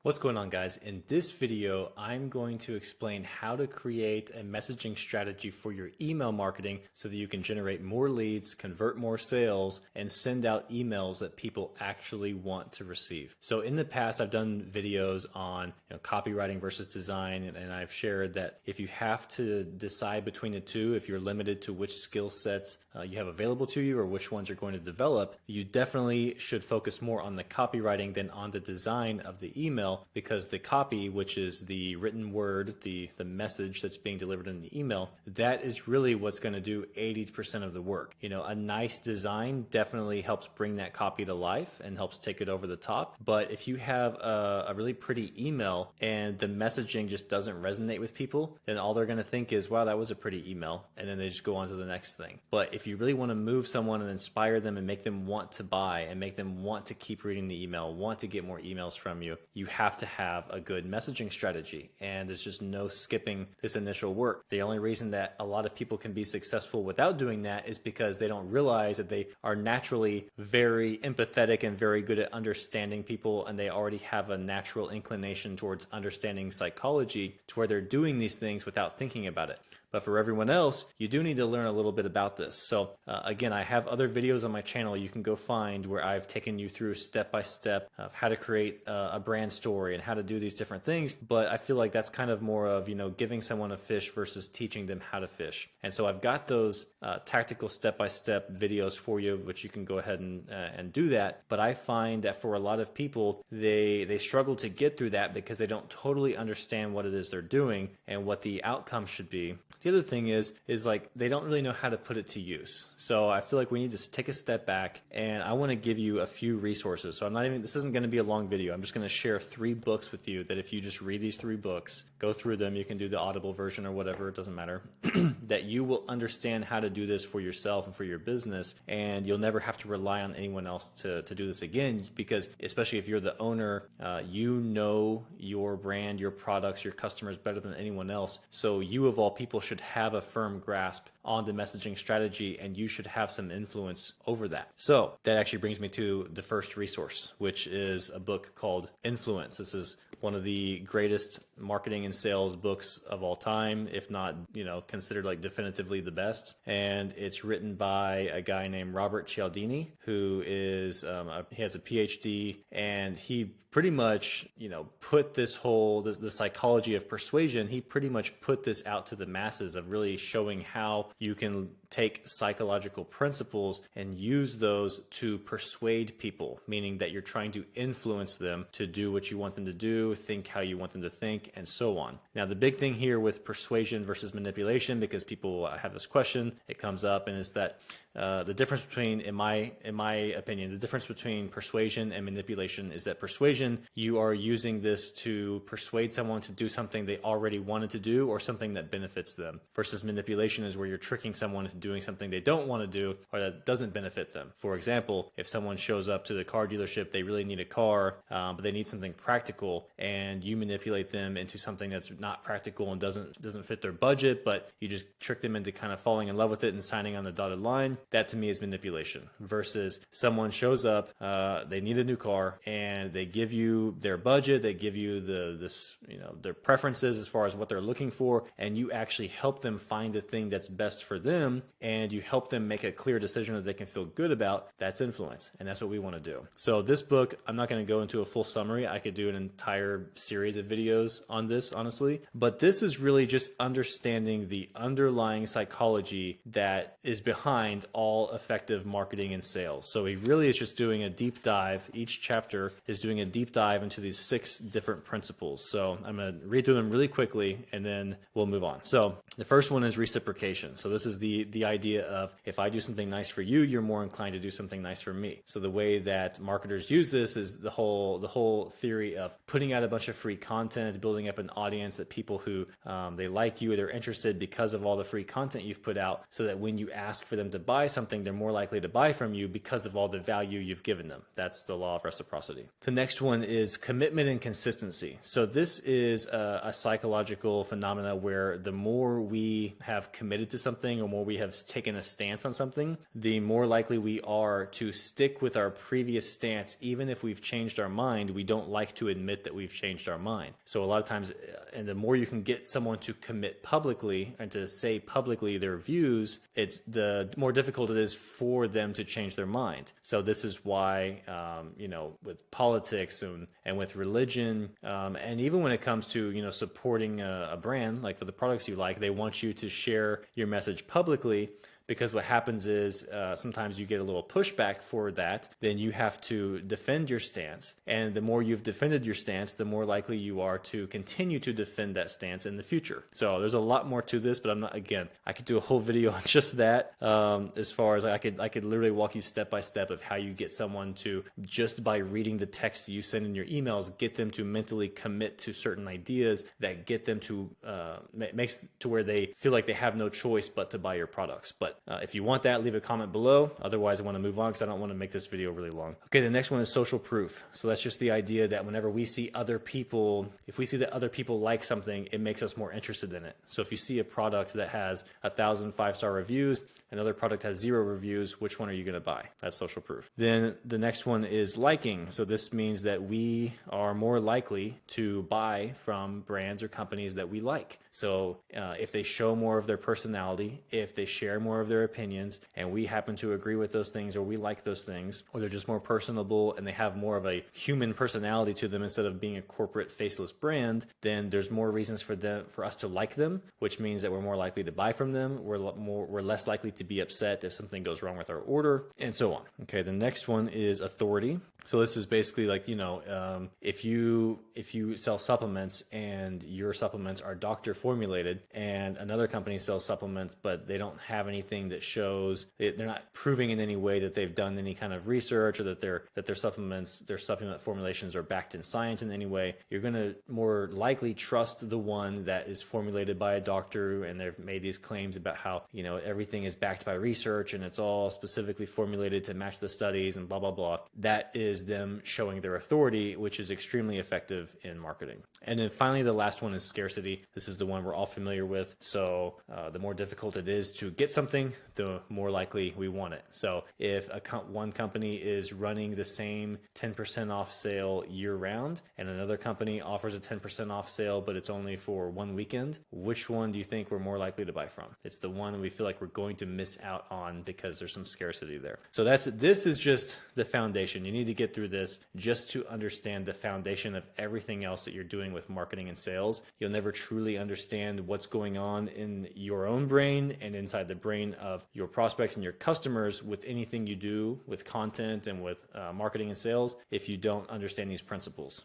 What's going on, guys? In this video, I'm going to explain how to create a messaging strategy for your email marketing so that you can generate more leads, convert more sales, and send out emails that people actually want to receive. So in the past, I've done videos on copywriting versus design, and I've shared that if you have to decide between the two, if you're limited to which skill sets you have available to you or which ones you're going to develop, you definitely should focus more on the copywriting than on the design of the email, because the copy, which is the written word, the message that's being delivered in the email, that is really what's going to do 80% of the work. A nice design definitely helps bring that copy to life and helps take it over the top. But if you have a really pretty email and the messaging just doesn't resonate with people, then all they're going to think is, wow, that was a pretty email. And then they just go on to the next thing. But if you really want to move someone and inspire them and make them want to buy and make them want to keep reading the email, want to get more emails from you, you have to have a good messaging strategy. And there's just no skipping this initial work. The only reason that a lot of people can be successful without doing that is because they don't realize that they are naturally very empathetic and very good at understanding people, and they already have a natural inclination towards understanding psychology to where they're doing these things without thinking about it. But for everyone else, you do need to learn a little bit about this. So again, I have other videos on my channel you can go find where I've taken you through step by step of how to create a brand story and how to do these different things. But I feel like that's kind of more of, giving someone a fish versus teaching them how to fish. And so I've got those tactical step by step videos for you, which you can go ahead and do that. But I find that for a lot of people, they struggle to get through that because they don't totally understand what it is they're doing and what the outcome should be. The other thing is like they don't really know how to put it to use. So I feel like we need to take a step back, and I want to give you a few resources. So this isn't going to be a long video. I'm just going to share 3 books with you that if you just read these 3 books, go through them, you can do the Audible version or whatever, it doesn't matter, that you will understand how to do this for yourself and for your business, and you'll never have to rely on anyone else to do this again, because especially if you're the owner, you know your brand, your products, your customers better than anyone else. So you of all people should have a firm grasp on the messaging strategy, and you should have some influence over that. So that actually brings me to the first resource, which is a book called Influence. This is one of the greatest marketing and sales books of all time, if not, considered like definitively the best. And it's written by a guy named Robert Cialdini, who is, he has a PhD, and he pretty much, put this whole, the psychology of persuasion, he pretty much put this out to the masses of really showing how you can take psychological principles and use those to persuade people, meaning that you're trying to influence them to do what you want them to do, think how you want them to think, and so on. Now, the big thing here with persuasion versus manipulation, because people have this question, it comes up, and is that the difference between, in my opinion, the difference between persuasion and manipulation is that persuasion, you are using this to persuade someone to do something they already wanted to do or something that benefits them, versus manipulation is where you're tricking someone into doing something they don't want to do or that doesn't benefit them. For example, if someone shows up to the car dealership, they really need a car, but they need something practical, and you manipulate them into something that's not practical and doesn't fit their budget, but you just trick them into kind of falling in love with it and signing on the dotted line. That to me is manipulation. Versus someone shows up, they need a new car, and they give you their budget, they give you their preferences as far as what they're looking for, and you actually help them find the thing that's best for them, and you help them make a clear decision that they can feel good about. That's influence, and that's what we want to do. So this book, I'm not going to go into a full summary. I could do an entire series of videos on this, honestly, but this is really just understanding the underlying psychology that is behind all effective marketing and sales. So he really is just doing a deep dive. Each chapter is doing a deep dive into these 6 different principles. So I'm going to read through them really quickly, and then we'll move on. So the first one is reciprocation. So this is the idea of, if I do something nice for you, you're more inclined to do something nice for me. So the way that marketers use this is the whole theory of putting out a bunch of free content, building up an audience that people who they like you, they're interested because of all the free content you've put out, so that when you ask for them to buy something, they're more likely to buy from you because of all the value you've given them. That's the law of reciprocity. The next one is commitment and consistency. So this is a psychological phenomena where the more we have committed to something, or more we have have taken a stance on something, the more likely we are to stick with our previous stance. Even if we've changed our mind, we don't like to admit that we've changed our mind. So a lot of times, and the more you can get someone to commit publicly and to say publicly their views, it's the more difficult it is for them to change their mind. So this is why, with politics and with religion, and even when it comes to, supporting a brand, like for the products you like, they want you to share your message publicly. Because what happens is sometimes you get a little pushback for that, then you have to defend your stance. And the more you've defended your stance, the more likely you are to continue to defend that stance in the future. So there's a lot more to this, but I could do a whole video on just that. As far as I could literally walk you step by step of how you get someone to, just by reading the text you send in your emails, get them to mentally commit to certain ideas that get them to, makes to where they feel like they have no choice but to buy your products. But if you want that, leave a comment below. Otherwise, I want to move on because I don't want to make this video really long. Okay, the next one is social proof. So that's just the idea that whenever we see other people, if we see that other people like something, it makes us more interested in it. So if you see a product that has 1,000 5-star reviews, another product has 0 reviews, which one are you going to buy? That's social proof. Then the next one is liking. So this means that we are more likely to buy from brands or companies that we like. So if they show more of their personality, if they share more of their opinions, and we happen to agree with those things, or we like those things, or they're just more personable and they have more of a human personality to them instead of being a corporate faceless brand, then there's more reasons for us to like them, which means that we're more likely to buy from them. We're less likely to be upset if something goes wrong with our order, and so on. Okay, the next one is authority. So this is basically like, if you sell supplements and your supplements are doctor formulated, and another company sells supplements but they don't have anything that shows, they're not proving in any way that they've done any kind of research, or that their supplement formulations are backed in science in any way, you're going to more likely trust the one that is formulated by a doctor and they've made these claims about how everything is backed by research and it's all specifically formulated to match the studies and blah blah blah. That is them showing their authority, which is extremely effective in marketing. And then finally, the last one is scarcity. This is the one we're all familiar with. So the more difficult it is to get something, the more likely we want it. So if one company is running the same 10% off sale year round, and another company offers a 10% off sale, but it's only for one weekend, which one do you think we're more likely to buy from? It's the one we feel like we're going to miss out on because there's some scarcity there. So this is just the foundation. You need to get through this just to understand the foundation of everything else that you're doing with marketing and sales. You'll never truly understand what's going on in your own brain and inside the brain of your prospects and your customers with anything you do with content and with marketing and sales if you don't understand these principles.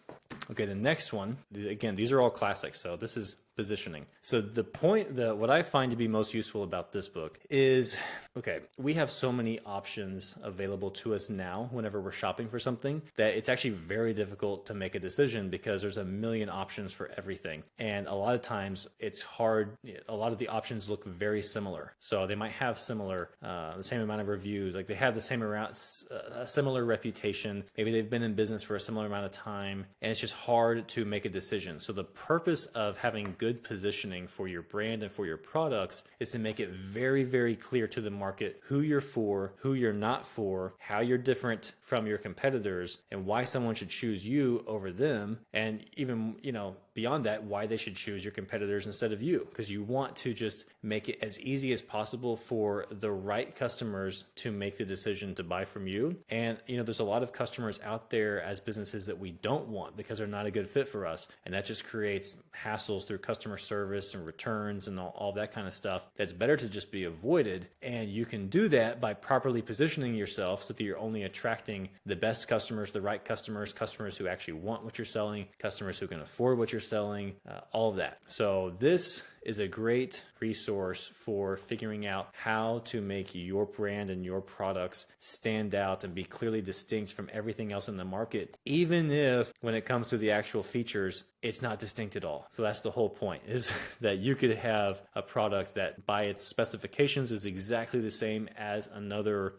Okay, the next one, again, these are all classics. So this is positioning. So what I find to be most useful about this book is, okay, we have so many options available to us now whenever we're shopping for something that it's actually very difficult to make a decision because there's a million options for everything. And a lot of times it's hard. A lot of the options look very similar. So they might have the same amount of reviews, like they have the same a similar reputation. Maybe they've been in business for a similar amount of time, and it's just hard to make a decision. So the purpose of having good positioning for your brand and for your products is to make it very, very clear to the market who you're for, who you're not for, how you're different from your competitors, and why someone should choose you over them. And even, beyond that, why they should choose your competitors instead of you, because you want to just make it as easy as possible for the right customers to make the decision to buy from you. And, there's a lot of customers out there as businesses that we don't want because they're not a good fit for us. And that just creates hassles through customer service and returns and all that kind of stuff. That's better to just be avoided. And you can do that by properly positioning yourself so that you're only attracting the best customers, the right customers, customers who actually want what you're selling, customers who can afford what you're selling, all of that. So this is a great resource for figuring out how to make your brand and your products stand out and be clearly distinct from everything else in the market, even if when it comes to the actual features, it's not distinct at all. So that's the whole point, is that you could have a product that by its specifications is exactly the same as another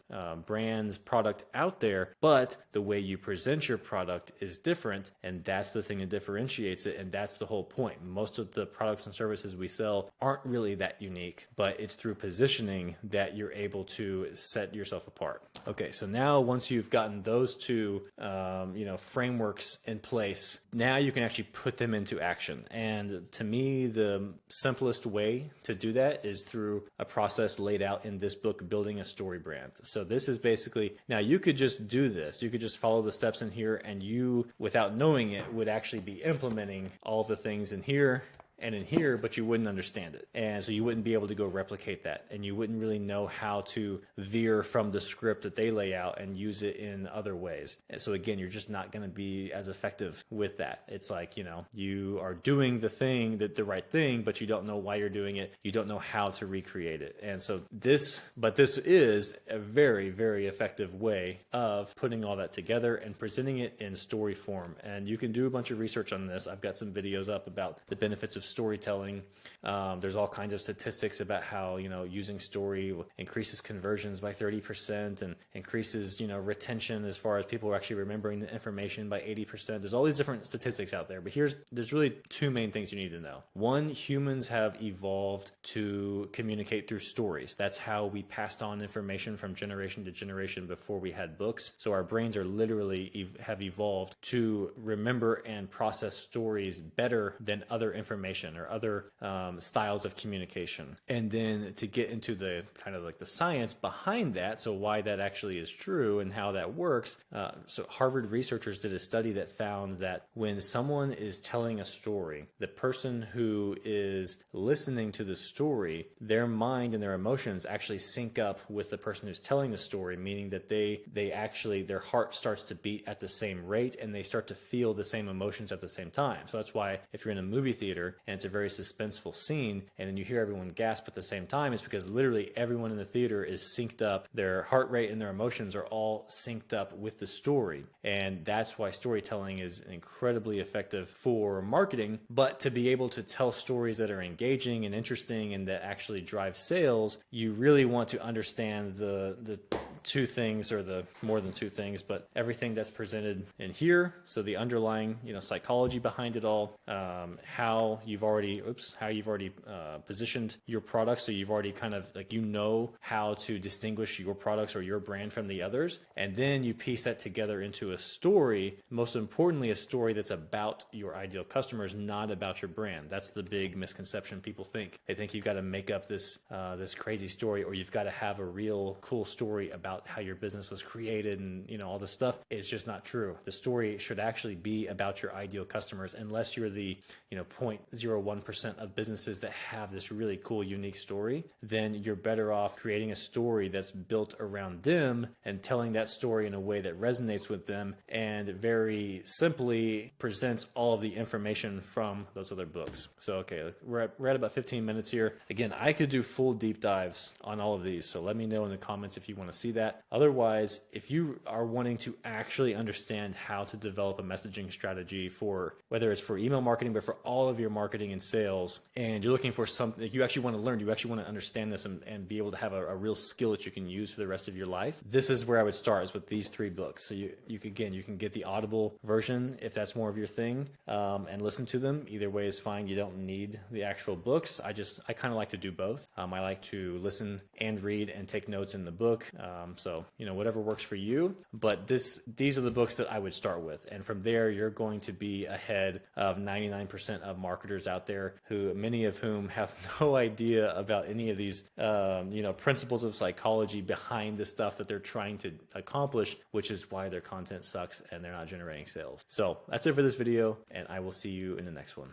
brand's product out there, but the way you present your product is different, and that's the thing that differentiates it, and that's the whole point. Most of the products and services we sell aren't really that unique, but it's through positioning that you're able to set yourself apart. Okay, so now once you've gotten those two, frameworks in place, now you can actually put them into action. And to me, the simplest way to do that is through a process laid out in this book, Building a Story Brand. So this is basically, now you could just do this. You could just follow the steps in here, and you, without knowing it, would actually be implementing all the things in here and in here, but you wouldn't understand it. And so you wouldn't be able to go replicate that. And you wouldn't really know how to veer from the script that they lay out and use it in other ways. And so again, you're just not going to be as effective with that. It's like, you are doing the right thing, but you don't know why you're doing it. You don't know how to recreate it. And so this is a very, very effective way of putting all that together and presenting it in story form. And you can do a bunch of research on this. I've got some videos up about the benefits of storytelling. There's all kinds of statistics about how, using story increases conversions by 30% and increases, retention as far as people are actually remembering the information by 80%. There's all these different statistics out there, but there's really two main things you need to know. One, humans have evolved to communicate through stories. That's how we passed on information from generation to generation before we had books. So our brains are literally have evolved to remember and process stories better than other information or other styles of communication. And then to get into the kind of like the science behind that, so why that actually is true and how that works. So Harvard researchers did a study that found that when someone is telling a story, the person who is listening to the story, their mind and their emotions actually sync up with the person who's telling the story, meaning that their heart starts to beat at the same rate and they start to feel the same emotions at the same time. So that's why if you're in a movie theater and it's a very suspenseful scene and then you hear everyone gasp at the same time, it's because literally everyone in the theater is synced up. Their heart rate and their emotions are all synced up with the story. And that's why storytelling is incredibly effective for marketing. But to be able to tell stories that are engaging and interesting and that actually drive sales, you really want to understand the two things, or the more than two things, but everything that's presented in here. So the underlying, psychology behind it all, how you've already positioned your products. So you've already kind of how to distinguish your products or your brand from the others. And then you piece that together into a story, most importantly, a story that's about your ideal customers, not about your brand. That's the big misconception people think. They think you've got to make up this crazy story, or you've got to have a real cool story about how your business was created and all this stuff. It's just not true. The story should actually be about your ideal customers, unless you're the 0.01% of businesses that have this really cool, unique story. Then you're better off creating a story that's built around them and telling that story in a way that resonates with them and very simply presents all of the information from those other books. So, okay, we're at about 15 minutes here. Again, I could do full deep dives on all of these, so let me know in the comments if you want to see that. Otherwise, if you are wanting to actually understand how to develop a messaging strategy for, whether it's for email marketing, but for all of your marketing and sales, and you're looking for something that you actually want to learn, you actually want to understand this and be able to have a real skill that you can use for the rest of your life, this is where I would start, is with these three books. So you can get the Audible version if that's more of your thing, and listen to them. Either way is fine. You don't need the actual books. I kind of like to do both. I like to listen and read and take notes in the book. So whatever works for you. But these are the books that I would start with, and from there you're going to be ahead of 99% of marketers out there, many of whom have no idea about any of these principles of psychology behind the stuff that they're trying to accomplish, which is why their content sucks and they're not generating sales. So that's it for this video, and I will see you in the next one.